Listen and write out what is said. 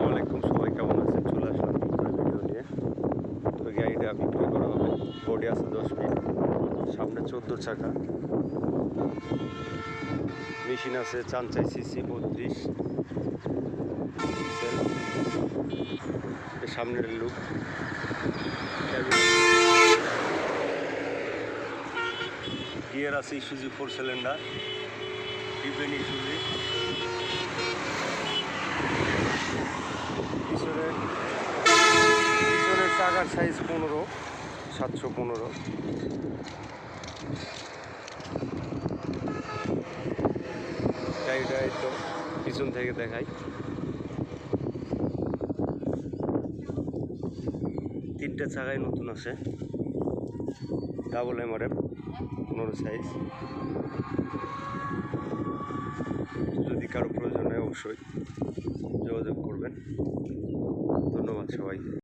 ওয়ালাইকুম, সবাই কেমন আছেন? চলে আসলাম নতুন ভিডিও নিয়ে। তো গাড়িটা বিক্রি করা হবে। বডি আছে 10 ফিট, সামনে 14 চাকা, মেশিন আছে চাঞ্চাই সিসি 32 সেল, সামনের লুক, গিয়ার আছে ইসুজি 4 সিলিন্ডার, ডিপেন ইসুজি। পিছনের চাকার সাইজ 15, 715। গাড়িটা একদম পিছন থেকে দেখাই। 3টে চাকাই নতুন আছে, ডাবল MRF 15 সাইজ। যদি কারো প্রয়োজন হয় অবশ্যই যোগাযোগ করবেন। ধন্যবাদ সবাই।